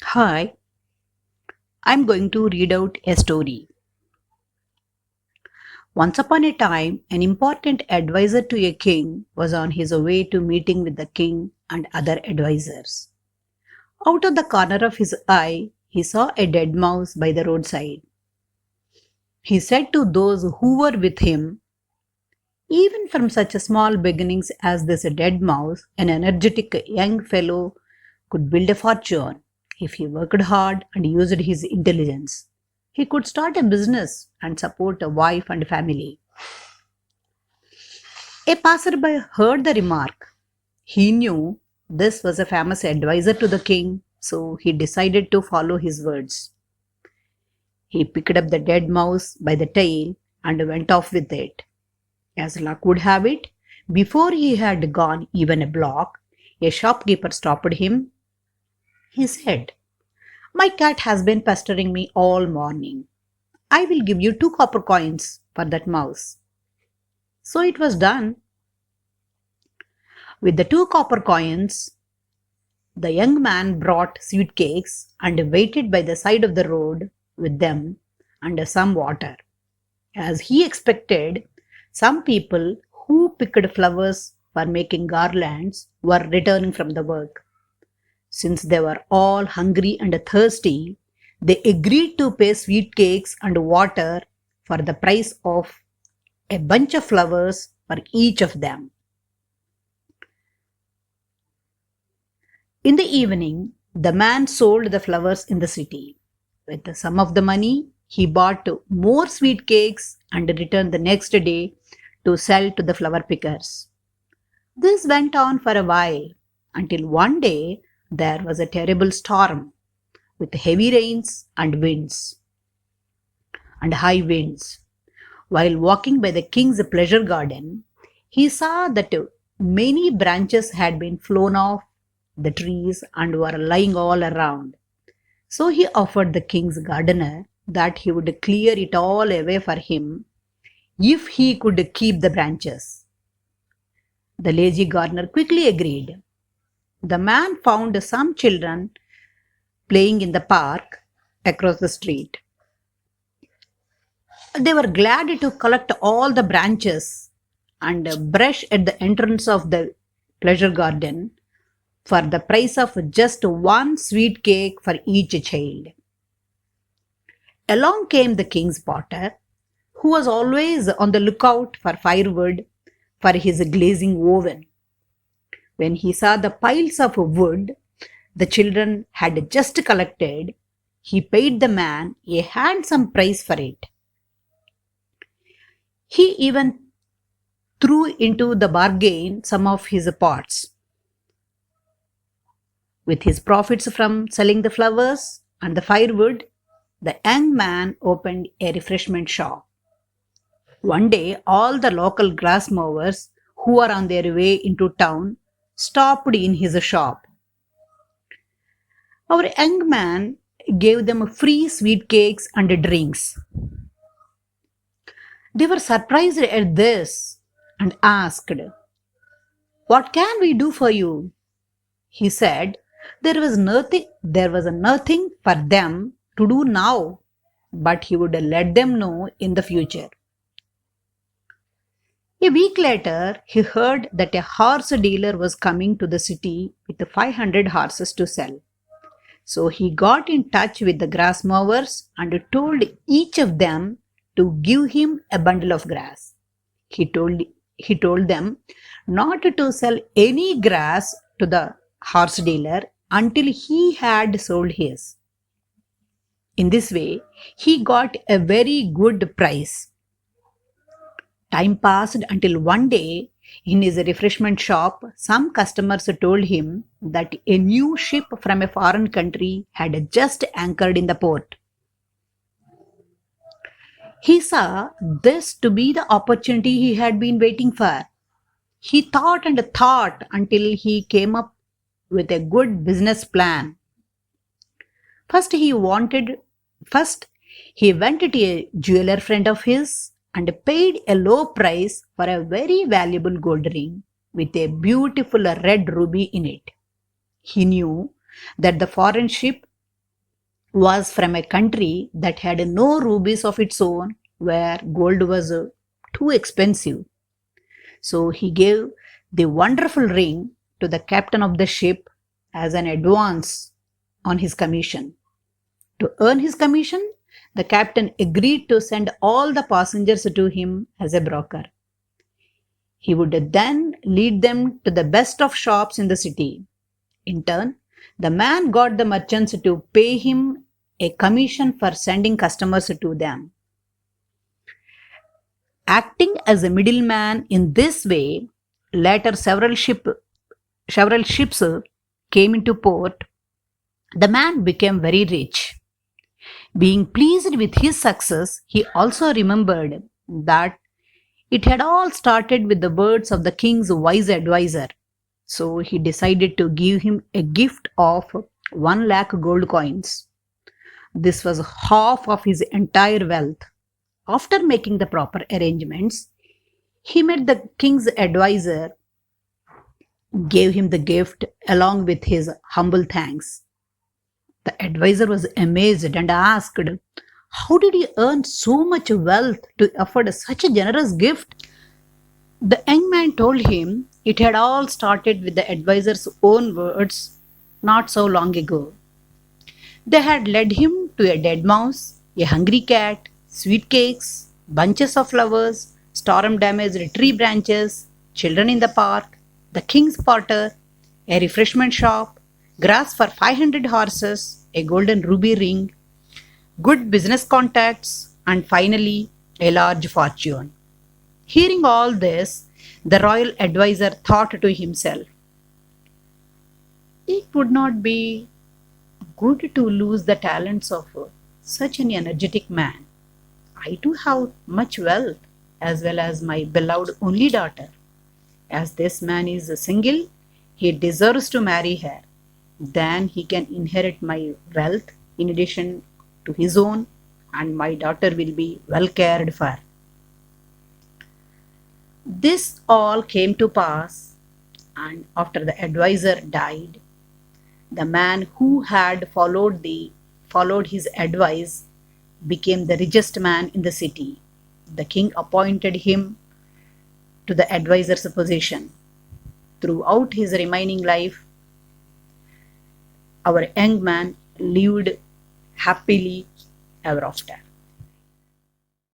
Hi, I'm going to read out a story. Once upon a time, an important advisor to a king was on his way to meeting with the king and other advisors. Out of the corner of his eye, he saw a dead mouse by the roadside. He said to those who were with him, even from such a small beginnings as this dead mouse, an energetic young fellow could build a fortune if he worked hard and used his intelligence. He could start a business and support a wife and family. A passerby heard the remark. He knew this was a famous advisor to the king, so he decided to follow his words. He picked up the dead mouse by the tail and went off with it. As luck would have it, before he had gone even a block, a shopkeeper stopped him. He said, "My cat has been pestering me all morning. I will give you 2 copper coins for that mouse." So it was done. With the 2 copper coins, the young man brought sweet cakes and waited by the side of the road with them and some water. As he expected, some people who picked flowers for making garlands were returning from the work. Since they were all hungry and thirsty, they agreed to pay sweet cakes and water for the price of a bunch of flowers for each of them. In the evening, the man sold the flowers in the city. With some of the money, he bought more sweet cakes and returned the next day to sell to the flower pickers. This went on for a while until one day there was a terrible storm with heavy rains and winds and high winds. While walking by the king's pleasure garden, he saw that many branches had been flown off the trees and were lying all around. So he offered the king's gardener that he would clear it all away for him if he could keep the branches. The lazy gardener quickly agreed. The man found some children playing in the park across the street. They were glad to collect all the branches and brush at the entrance of the pleasure garden for the price of just one sweet cake for each child. Along came the king's potter, who was always on the lookout for firewood for his glazing oven. When he saw the piles of wood the children had just collected, he paid the man a handsome price for it. He even threw into the bargain some of his pots. With his profits from selling the flowers and the firewood, the young man opened a refreshment shop. One day, all the local grass mowers who were on their way into town stopped in his shop. Our young man gave them free sweet cakes and drinks. They were surprised at this and asked, "What can we do for you?" He said there was nothing for them to do now, but he would let them know in the future. A week later, he heard that a horse dealer was coming to the city with 500 horses to sell. So he got in touch with the grass mowers and told each of them to give him a bundle of grass. He told them not to sell any grass to the horse dealer until he had sold his. In this way, he got a very good price. Time passed until one day, in his refreshment shop, some customers told him that a new ship from a foreign country had just anchored in the port. He saw this to be the opportunity he had been waiting for. He thought and thought until he came up with a good business plan. First, first he went to a jeweler friend of his and paid a low price for a very valuable gold ring with a beautiful red ruby in it. He knew that the foreign ship was from a country that had no rubies of its own, where gold was too expensive. So he gave the wonderful ring to the captain of the ship as an advance on his commission. To earn his commission, the captain agreed to send all the passengers to him as a broker. He would then lead them to the best of shops in the city. In turn, the man got the merchants to pay him a commission for sending customers to them. Acting as a middleman in this way, later several ships came into port. The man became very rich. Being pleased with his success, he also remembered that it had all started with the words of the king's wise advisor. So he decided to give him a gift of 1 lakh gold coins. This was half of his entire wealth. After making the proper arrangements, he met the king's advisor, gave him the gift along with his humble thanks. The advisor was amazed and asked, "How did he earn so much wealth to afford such a generous gift?" The young man told him it had all started with the advisor's own words not so long ago. They had led him to a dead mouse, a hungry cat, sweet cakes, bunches of flowers, storm damaged tree branches, children in the park, the king's porter, a refreshment shop, grass for 500 horses, a golden ruby ring, good business contacts, and finally a large fortune. Hearing all this, the royal adviser thought to himself, "It would not be good to lose the talents of such an energetic man. I too have much wealth, as well as my beloved only daughter. As this man is single, he deserves to marry her. Then he can inherit my wealth in addition to his own, and my daughter will be well cared for." This all came to pass, and after the adviser died, the man who had followed his advice became the richest man in the city. The king appointed him to the advisor's position. Throughout his remaining life, our young man lived happily ever after.